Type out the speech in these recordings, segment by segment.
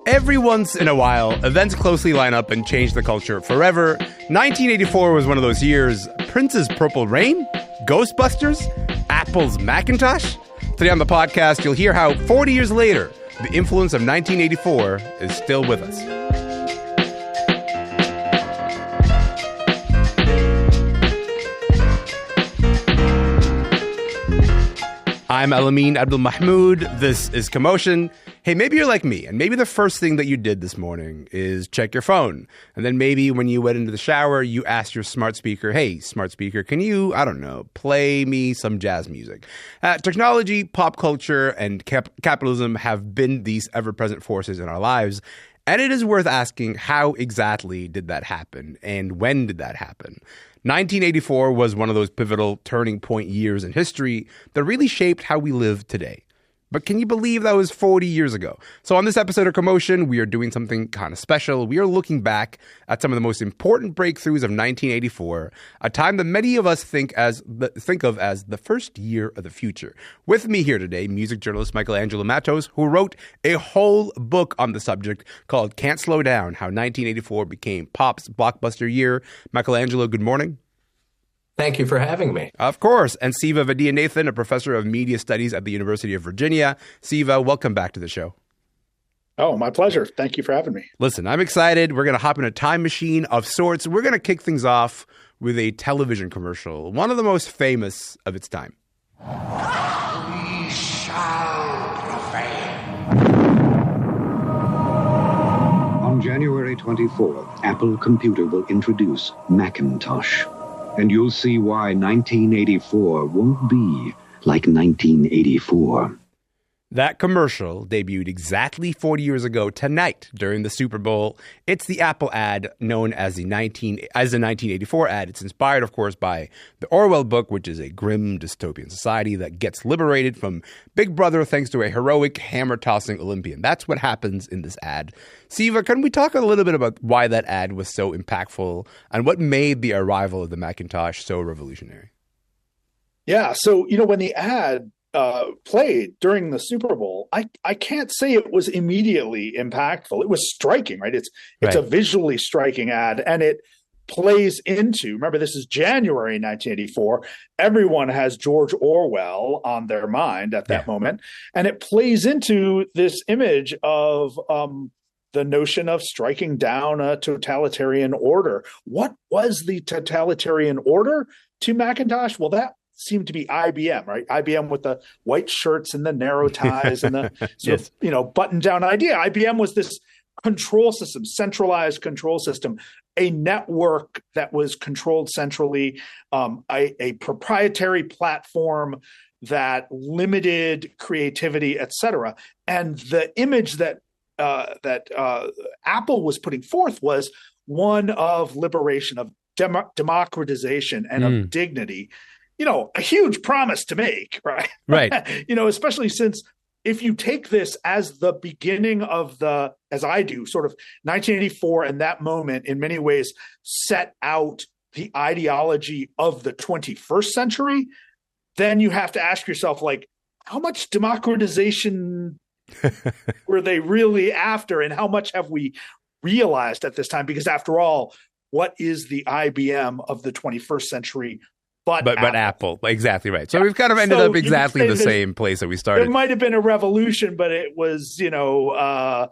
Every once in a while, events closely line up and change the culture forever. 1984 was one of those years. Prince's Purple Rain? Ghostbusters? Apple's Macintosh? Today on the podcast, you'll hear how 40 years later, the influence of 1984 is still with us. I'm Elamin Abdelmahmoud. This is Commotion. Hey, maybe you're like me, and maybe the first thing that you did this morning is check your phone. And then maybe when you went into the shower, you asked your smart speaker, hey, smart speaker, can you, play me some jazz music? Technology, pop culture, and capitalism have been these ever-present forces in our lives. And it is worth asking, how exactly did that happen? And when did that happen? 1984 was one of those pivotal turning point years in history that really shaped how we live today. But can you believe that was 40 years ago? So on this episode of Commotion, we are doing something kind of special. We are looking back at some of the most important breakthroughs of 1984, a time that many of us think of as the first year of the future. With me here today, music journalist Michaelangelo Matos, who wrote a whole book on the subject called Can't Slow Down, How 1984 Became Pop's Blockbuster Year. Michaelangelo, good morning. Thank you for having me. Of course. And Siva Vaidhyanathan, a professor of media studies at the University of Virginia. Siva, welcome back to the show. Oh, my pleasure. Thank you for having me. Listen, I'm excited. We're going to hop in a time machine of sorts. We're going to kick things off with a television commercial, one of the most famous of its time. We shall prevail. On January 24th, Apple Computer will introduce Macintosh. And you'll see why 1984 won't be like 1984. That commercial debuted exactly 40 years ago tonight during the Super Bowl. It's the Apple ad known as the 1984 ad. It's inspired, of course, by the Orwell book, which is a grim dystopian society that gets liberated from Big Brother thanks to a heroic hammer-tossing Olympian. That's what happens in this ad. Siva, can we talk a little bit about why that ad was so impactful and what made the arrival of the Macintosh so revolutionary? Yeah, so, when the ad played during the Super Bowl, I can't say it was immediately impactful. It was striking, right? It's right. A visually striking ad, and it plays into, remember, this is January 1984. Everyone has George Orwell on their mind at that moment, and it plays into this image of the notion of striking down a totalitarian order. What was the totalitarian order to Macintosh? Well, that seemed to be IBM, right? IBM with the white shirts and the narrow ties and the sort of, button down idea. IBM was this control system, centralized control system, a network that was controlled centrally, a proprietary platform that limited creativity, et cetera. And the image that Apple was putting forth was one of liberation, of democratization, and of dignity. A huge promise to make, right? Right. Especially since if you take this as the beginning of as I do, sort of 1984 and that moment in many ways set out the ideology of the 21st century, then you have to ask yourself, how much democratization were they really after, and how much have we realized at this time? Because after all, what is the IBM of the 21st century? But Apple. Exactly right. So we've kind of ended up exactly in the same place that we started. It might have been a revolution, but it was, the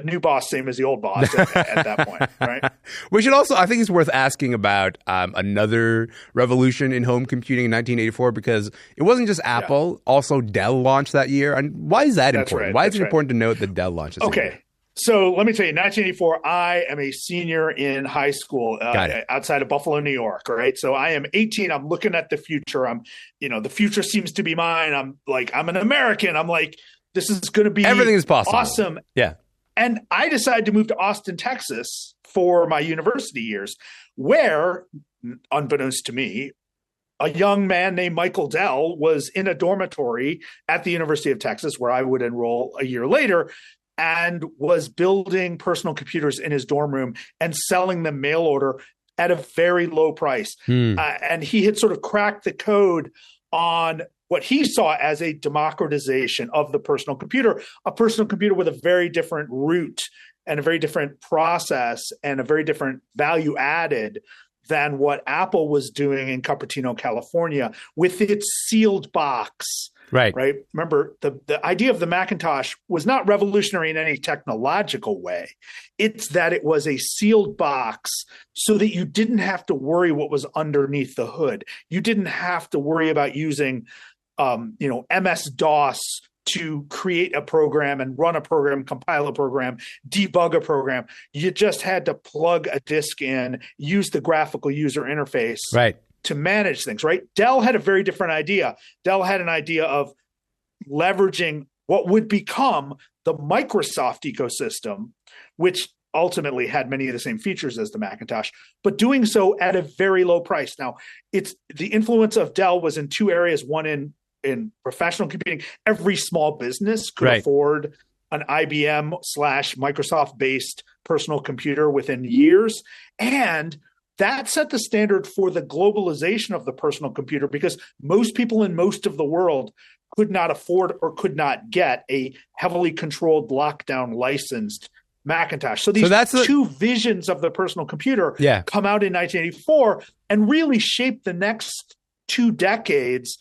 new boss, same as the old boss at that point, right? We should also, I think it's worth asking about another revolution in home computing in 1984, because it wasn't just Apple, also Dell launched that year. And why is that important? Right, why is it important to note that Dell launched this year? So let me tell you, 1984, I am a senior in high school outside of Buffalo, New York. Right. So I am 18. I'm looking at the future. The future seems to be mine. I'm an American. I'm like, this is going to be everything is possible. Awesome. Yeah. And I decided to move to Austin, Texas for my university years, where, unbeknownst to me, a young man named Michael Dell was in a dormitory at the University of Texas, where I would enroll a year later, and was building personal computers in his dorm room and selling them mail order at a very low price. And he had sort of cracked the code on what he saw as a democratization of the personal computer, a personal computer with a very different root and a very different process and a very different value added than what Apple was doing in Cupertino, California, with its sealed box. Right. Remember, the idea of the Macintosh was not revolutionary in any technological way. It's that it was a sealed box so that you didn't have to worry what was underneath the hood. You didn't have to worry about using, MS-DOS to create a program and run a program, compile a program, debug a program. You just had to plug a disk in, use the graphical user interface. Right. To manage things, right? Dell had a very different idea. Dell had an idea of leveraging what would become the Microsoft ecosystem, which ultimately had many of the same features as the Macintosh, but doing so at a very low price. Now, it's the influence of Dell was in two areas. One in professional computing. Every small business could afford an IBM/Microsoft-based personal computer within years, and that set the standard for the globalization of the personal computer, because most people in most of the world could not afford or could not get a heavily controlled, lockdown, licensed Macintosh. So these two visions of the personal computer come out in 1984 and really shape the next 2 decades.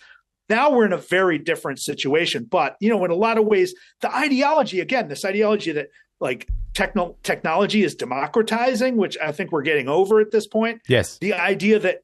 Now we're in a very different situation. But, in a lot of ways, the ideology, again, this ideology that like technology is democratizing, which I think we're getting over at this point. Yes. The idea that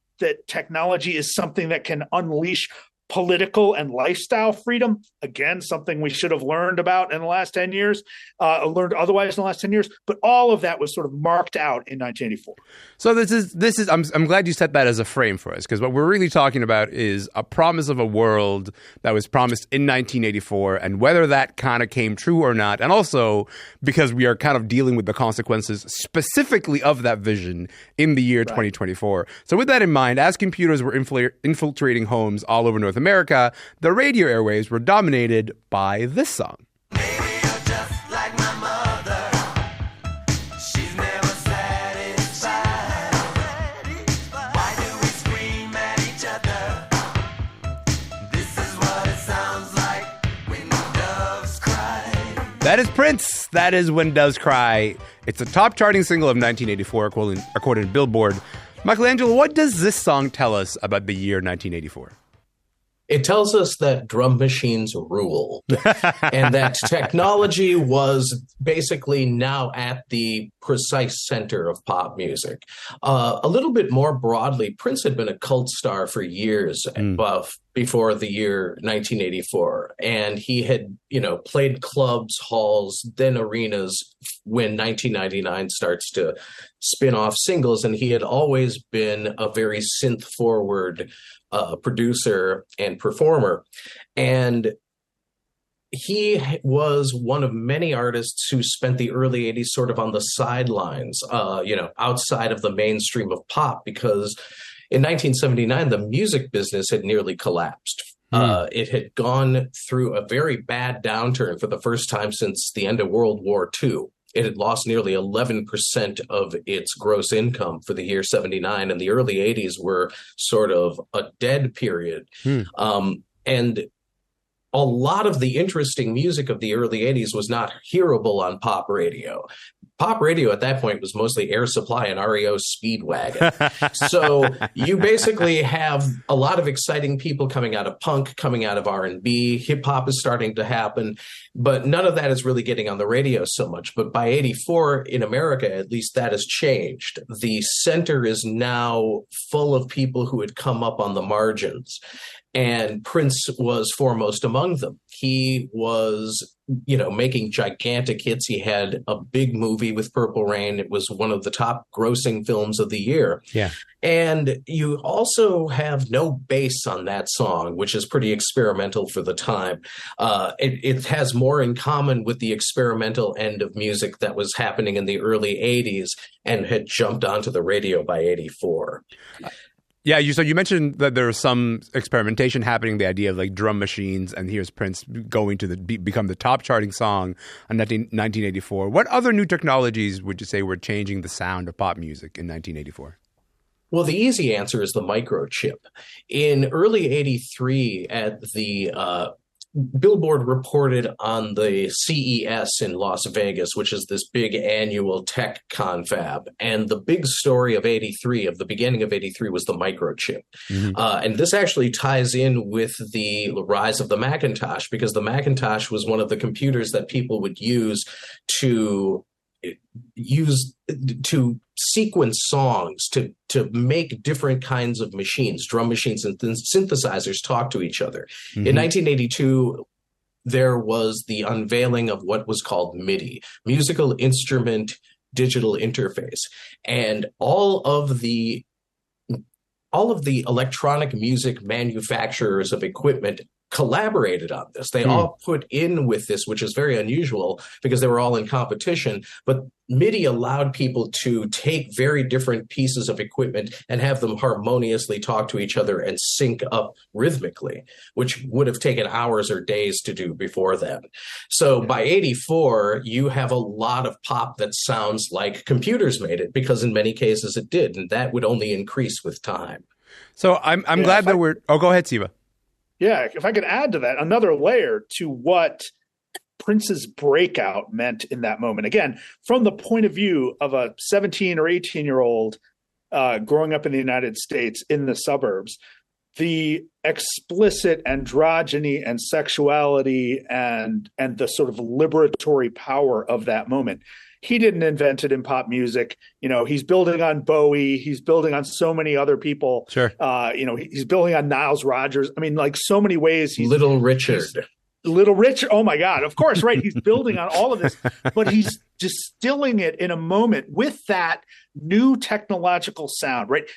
technology is something that can unleash political and lifestyle freedom, again, something we should have learned about in the last 10 years, learned otherwise in the last 10 years. But all of that was sort of marked out in 1984. So this is I'm glad you set that as a frame for us, because what we're really talking about is a promise of a world that was promised in 1984 and whether that kind of came true or not. And also because we are kind of dealing with the consequences specifically of that vision in the year 2024. So with that in mind, as computers were infiltrating homes all over North America, the radio airwaves were dominated by this song. That is Prince. That is When Doves Cry. It's a top charting single of 1984, according to Billboard. Michaelangelo, what does this song tell us about the year 1984? It tells us that drum machines ruled and that technology was basically now at the precise center of pop music. A little bit more broadly, Prince had been a cult star for years before the year 1984. And he had, played clubs, halls, then arenas when 1999 starts to spin off singles. And he had always been a very synth-forward producer and performer. And he was one of many artists who spent the early 80s sort of on the sidelines, outside of the mainstream of pop, because in 1979, the music business had nearly collapsed. It had gone through a very bad downturn for the first time since the end of World War II. It had lost nearly 11% of its gross income for the year 79, and the early 80s were sort of a dead period. And a lot of the interesting music of the early 80s was not hearable on pop radio. Pop radio at that point was mostly Air Supply and REO Speedwagon. So you basically have a lot of exciting people coming out of punk, coming out of R&B. Hip hop is starting to happen, but none of that is really getting on the radio so much. But by 84 in America, at least that has changed. The center is now full of people who had come up on the margins. And Prince was foremost among them. He was, making gigantic hits. He had a big movie with Purple Rain. It was one of the top grossing films of the year. Yeah. And you also have no bass on that song, which is pretty experimental for the time. It has more in common with the experimental end of music that was happening in the early 80s and had jumped onto the radio by 84. Yeah, so you mentioned that there was some experimentation happening, the idea of like drum machines, and here's Prince going to become the top charting song in 1984. What other new technologies would you say were changing the sound of pop music in 1984? Well, the easy answer is the microchip. In early 83 at the Billboard reported on the CES in Las Vegas, which is this big annual tech confab. And the big story of 83, of the beginning of 83, was the microchip. And this actually ties in with the rise of the Macintosh, because the Macintosh was one of the computers that people would use to sequence songs, to make different kinds of machines, drum machines and synthesizers talk to each other. In 1982, there was the unveiling of what was called MIDI, Musical Instrument Digital Interface. And all of the electronic music manufacturers of equipment collaborated on this. They all put in with this, which is very unusual because they were all in competition. But MIDI allowed people to take very different pieces of equipment and have them harmoniously talk to each other and sync up rhythmically, which would have taken hours or days to do before then. So by 84, you have a lot of pop that sounds like computers made it, because in many cases it did. And that would only increase with time. So I'm glad that we're... Oh, go ahead, Siva. Yeah, if I could add to that, another layer to what Prince's breakout meant in that moment. Again, from the point of view of a 17 or 18-year-old growing up in the United States in the suburbs, the explicit androgyny and sexuality and the sort of liberatory power of that moment. He didn't invent it in pop music. You know, he's building on Bowie. He's building on so many other people. Sure. You know, he's building on Niles Rodgers. I mean, like so many ways. Little Richard. Oh my God. Of course. Right. He's building on all of this, but he's distilling it in a moment with that new technological sound, right?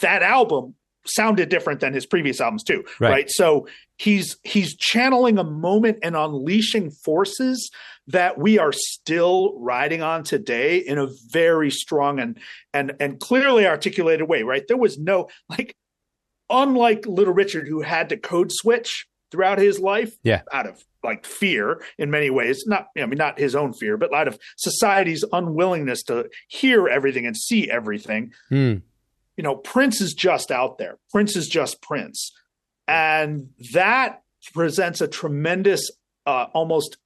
That album sounded different than his previous albums too. Right. So he's channeling a moment and unleashing forces that we are still riding on today in a very strong and clearly articulated way, right? There was no, like, unlike Little Richard, who had to code switch throughout his life out of like fear in many ways, not his own fear, but out of society's unwillingness to hear everything and see everything. You know, Prince is just out there. Prince is just Prince. And that presents a tremendous, almost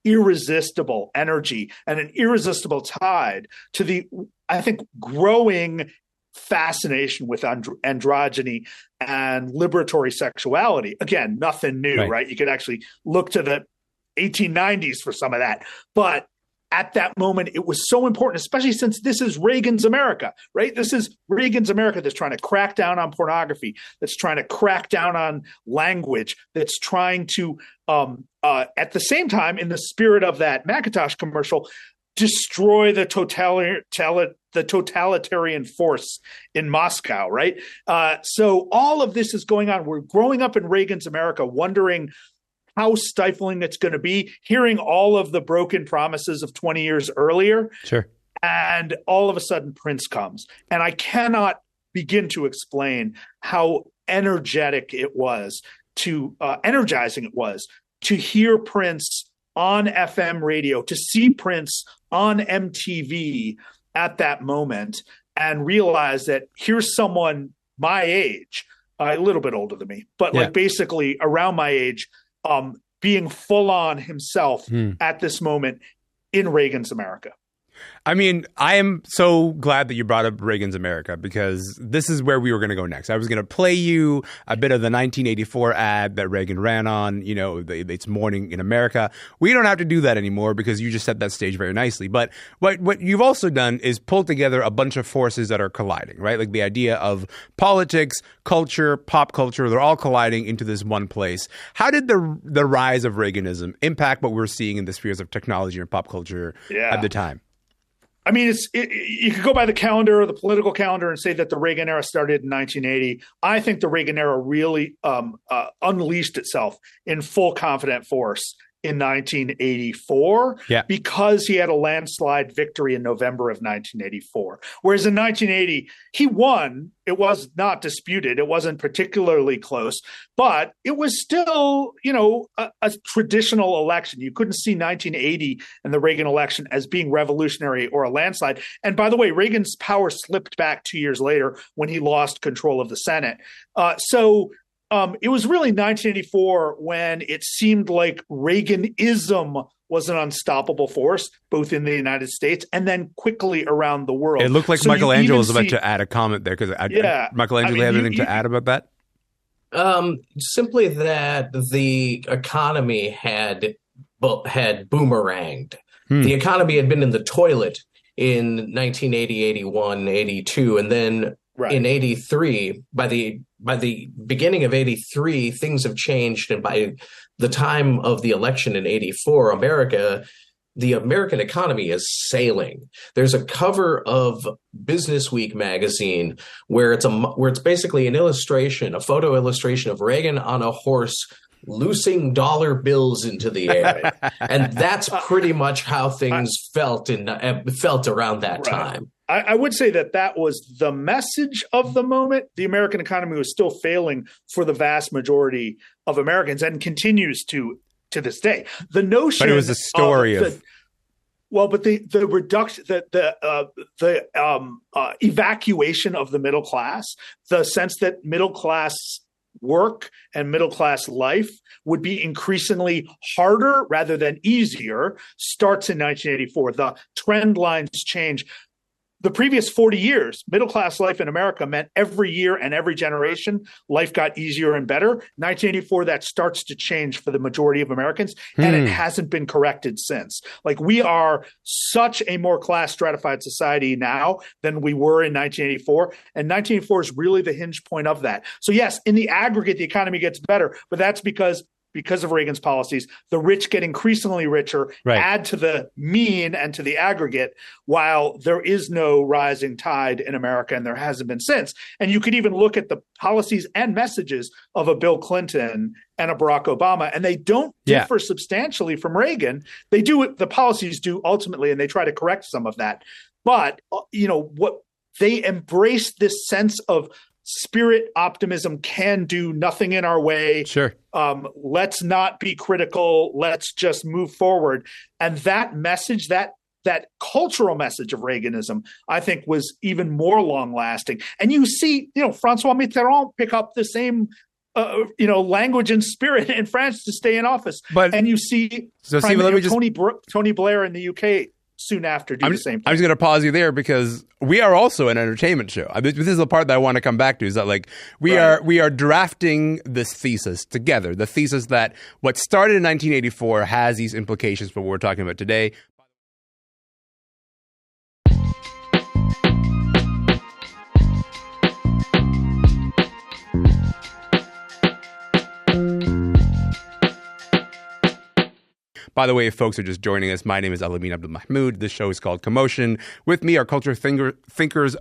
irresistible energy and an irresistible tide to the, I think, growing fascination with androgyny and liberatory sexuality. Again, nothing new, right? You could actually look to the 1890s for some of that. But at that moment, it was so important, especially since this is Reagan's America, right? This is Reagan's America that's trying to crack down on pornography, that's trying to crack down on language, that's trying to, at the same time, in the spirit of that Macintosh commercial, destroy the totalitarian force in Moscow, right? So all of this is going on. We're growing up in Reagan's America, wondering how stifling it's going to be, hearing all of the broken promises of 20 years earlier. Sure. And all of a sudden Prince comes. And I cannot begin to explain how energetic it was energizing it was to hear Prince on FM radio, to see Prince on MTV at that moment and realize that here's someone my age, a little bit older than me, but like basically around my age, being full on himself at this moment in Reagan's America. I mean, I am so glad that you brought up Reagan's America, because this is where we were going to go next. I was going to play you a bit of the 1984 ad that Reagan ran on, you know, it's Morning in America. We don't have to do that anymore because you just set that stage very nicely. But what you've also done is pull together a bunch of forces that are colliding, right? Like the idea of politics, culture, pop culture, they're all colliding into this one place. How did the rise of Reaganism impact what we're seeing in the spheres of technology and pop culture at the time? I mean, you could go by the calendar or the political calendar and say that the Reagan era started in 1980. I think the Reagan era really unleashed itself in full confident force in 1984 Yeah. because he had a landslide victory in November of 1984. Whereas in 1980, he won. It was not disputed. It wasn't particularly close, but it was still, a traditional election. You couldn't see 1980 and the Reagan election as being revolutionary or a landslide. And by the way, Reagan's power slipped back 2 years later when he lost control of the Senate. It was really 1984 when it seemed like Reaganism was an unstoppable force, both in the United States and then quickly around the world. It looked like Michelangelo was about to add a comment there because Michelangelo have anything to add about that? Simply that the economy had boomeranged. The economy had been in the toilet in 1980, 81, 82, and then in 83, by the beginning of 83, things have changed. And by the time of the election in 84, the American economy is sailing. There's a cover of Business Week magazine where it's basically an illustration, a photo illustration of Reagan on a horse loosing dollar bills into the air. And that's pretty much how things felt around that time. I would say that was the message of the moment. The American economy was still failing for the vast majority of Americans and continues to this day. The notion, but it was a story of the reduction, the evacuation of the middle class, the sense that middle class work and middle class life would be increasingly harder rather than easier starts in 1984. The trend lines change. The previous 40 years, middle class life in America meant every year and every generation, life got easier and better. 1984, that starts to change for the majority of Americans, and it hasn't been corrected since. Like, we are such a more class stratified society now than we were in 1984, and 1984 is really the hinge point of that. So yes, in the aggregate, the economy gets better, but that's because of Reagan's policies, the rich get increasingly richer, add to the mean and to the aggregate, while there is no rising tide in America, and there hasn't been since. And you could even look at the policies and messages of a Bill Clinton and a Barack Obama, and they don't differ substantially from Reagan. They do, the policies do ultimately, and they try to correct some of that. But, what they embrace this sense of spirit optimism, can do nothing in our way. Sure. Let's not be critical. Let's just move forward. And that message, that cultural message of Reaganism, I think, was even more long lasting. And you see, Francois Mitterrand pick up the same language and spirit in France to stay in office. And you see Tony Blair in the UK soon after do the same thing. I'm just going to pause you there because we are also an entertainment show. This is the part that I want to come back to, is that we are drafting this thesis together, the thesis that what started in 1984 has these implications for what we're talking about today. By the way, if folks are just joining us, my name is Elamin Abdelmahmoud. This show is called Commotion. With me are culture thinkers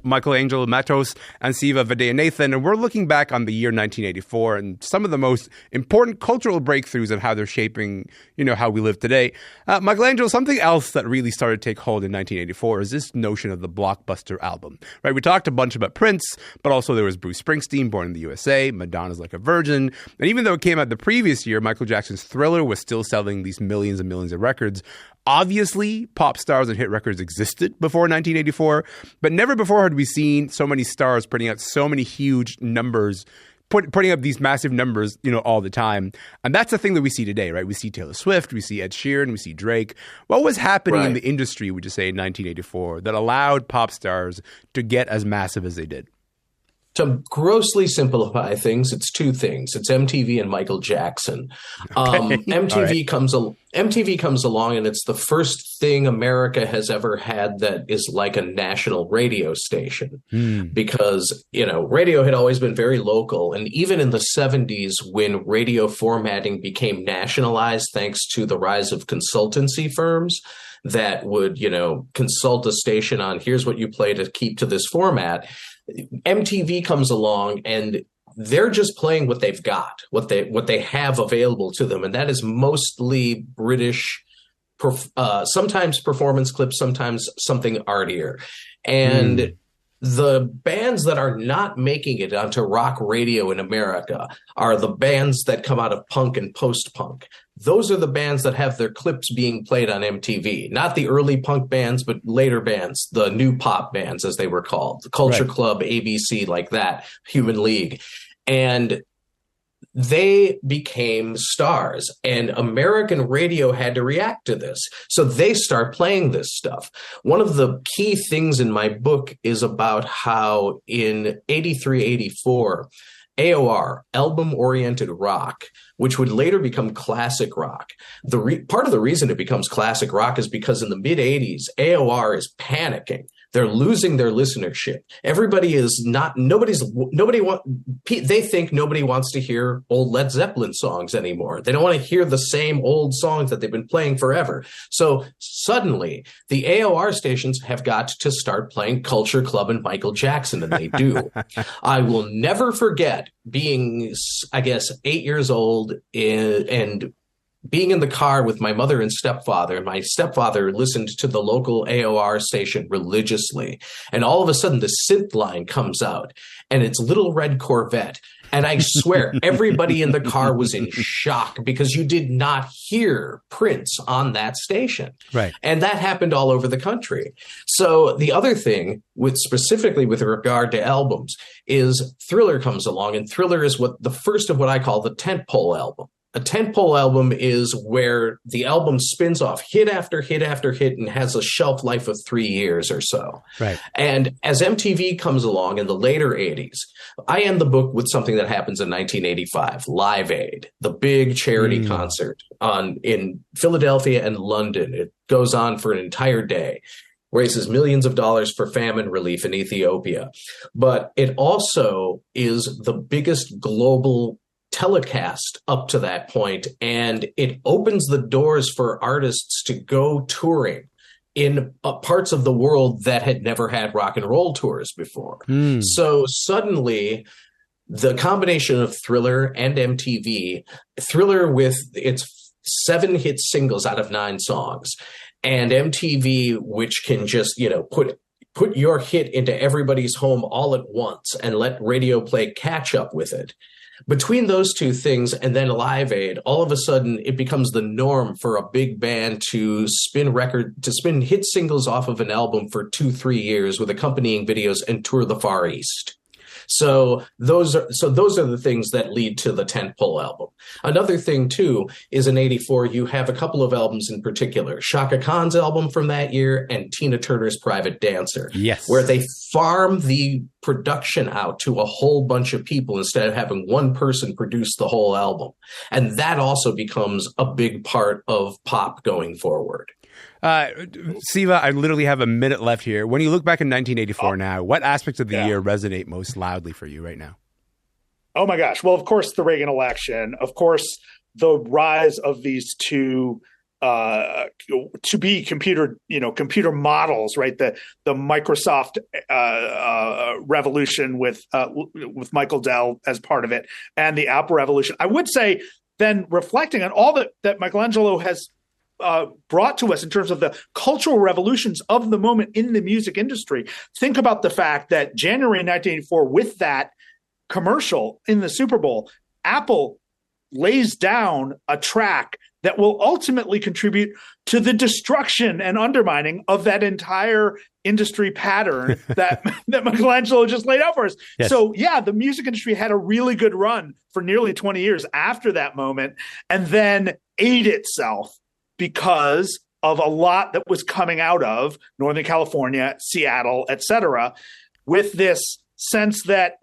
Michaelangelo Matos and Siva Vaidhyanathan, and we're looking back on the year 1984 and some of the most important cultural breakthroughs and how they're shaping, how we live today. Michelangelo, something else that really started to take hold in 1984 is this notion of the blockbuster album. Right? We talked a bunch about Prince, but also there was Bruce Springsteen, Born in the USA, Madonna's Like a Virgin, and even though it came out the previous year, Michael Jackson's Thriller was still selling these millions and millions of records. Obviously, pop stars and hit records existed before 1984, but never before had we seen so many stars putting out so many huge numbers, putting up these massive numbers, all the time. And that's the thing that we see today, right? We see Taylor Swift, we see Ed Sheeran, we see Drake. What was happening in the industry, would you say, in 1984 that allowed pop stars to get as massive as they did? To grossly simplify things, it's two things. It's MTV and Michael Jackson. MTV comes along, and it's the first thing America has ever had that is like a national radio station. Because, radio had always been very local. And even in the 70s, when radio formatting became nationalized, thanks to the rise of consultancy firms that would, consult a station on here's what you play to keep to this format, MTV comes along and they're just playing what they've got, what they have available to them, and that is mostly British, sometimes performance clips, sometimes something artier. And the bands that are not making it onto rock radio in America are the bands that come out of punk and post-punk. Those are the bands that have their clips being played on MTV. Not the early punk bands, but later bands, the new pop bands, as they were called. The Culture Club, ABC, like that, Human League. And they became stars, and American radio had to react to this. So they start playing this stuff. One of the key things in my book is about how in 83, 84, AOR, album-oriented rock, which would later become classic rock. Part of the reason it becomes classic rock is because in the mid-'80s, AOR is panicking. They're losing their listenership. They think nobody wants to hear old Led Zeppelin songs anymore. They don't want to hear the same old songs that they've been playing forever. So suddenly the AOR stations have got to start playing Culture Club and Michael Jackson, and they do. I will never forget being, I guess, 8 years old and being in the car with my mother and stepfather, and my stepfather listened to the local AOR station religiously. And all of a sudden the synth line comes out and it's Little Red Corvette. And I swear everybody in the car was in shock because you did not hear Prince on that station. Right. And that happened all over the country. So the other thing specifically with regard to albums is Thriller comes along, and Thriller is the first of what I call the tentpole album. A tentpole album is where the album spins off hit after hit after hit and has a shelf life of 3 years or so. Right. And as MTV comes along in the later 80s, I end the book with something that happens in 1985, Live Aid, the big charity concert in Philadelphia and London. It goes on for an entire day, raises millions of dollars for famine relief in Ethiopia. But it also is the biggest global telecast up to that point, and it opens the doors for artists to go touring in parts of the world that had never had rock and roll tours before. So suddenly the combination of Thriller and MTV, Thriller with its 7 hit singles out of 9 songs, and MTV, which can just, put your hit into everybody's home all at once and let radio play catch up with it. Between those two things and then Live Aid, all of a sudden it becomes the norm for a big band to spin hit singles off of an album for 2-3 years with accompanying videos and tour the Far East. So those are the things that lead to the tentpole album. Another thing too is in 84 you have a couple of albums in particular, Shaka Khan's album from that year and Tina Turner's Private Dancer. Yes. Where they farm the production out to a whole bunch of people instead of having one person produce the whole album. And that also becomes a big part of pop going forward. Siva, I literally have a minute left here. When you look back in 1984 now, what aspects of the year resonate most loudly for you right now? Oh my gosh. Well, of course, the Reagan election, of course, the rise of these two to be computer models, right? The Microsoft revolution with Michael Dell as part of it, and the Apple revolution. I would say then, reflecting on all that Michelangelo has brought to us in terms of the cultural revolutions of the moment in the music industry. Think about the fact that January 1984, with that commercial in the Super Bowl, Apple lays down a track that will ultimately contribute to the destruction and undermining of that entire industry pattern that Michelangelo just laid out for us. Yes. So yeah, the music industry had a really good run for nearly 20 years after that moment, and then ate itself because of a lot that was coming out of Northern California, Seattle, et cetera, with this sense that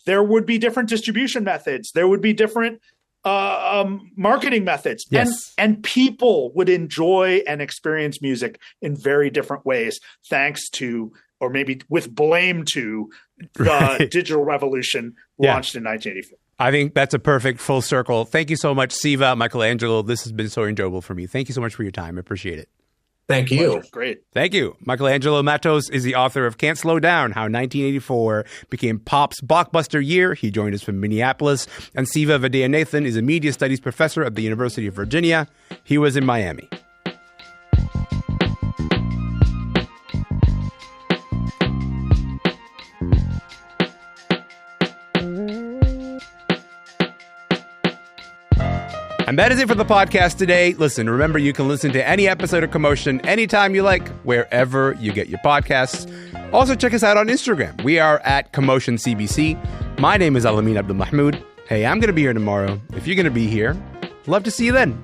there would be different distribution methods. There would be different marketing methods. Yes. And people would enjoy and experience music in very different ways, thanks to, or maybe with blame to, the digital revolution launched in 1984. I think that's a perfect full circle. Thank you so much, Siva, Michaelangelo. This has been so enjoyable for me. Thank you so much for your time. I appreciate it. Thank you. Pleasure. Great. Thank you. Michaelangelo Matos is the author of Can't Slow Down, How 1984 Became Pop's Blockbuster Year. He joined us from Minneapolis. And Siva Vaidhyanathan is a media studies professor at the University of Virginia. He was in Miami. And that is it for the podcast today. Listen, remember, you can listen to any episode of Commotion anytime you like, wherever you get your podcasts. Also, check us out on Instagram. We are at Commotion CBC. My name is Elamin Abdelmahmoud. Hey, I'm going to be here tomorrow. If you're going to be here, love to see you then.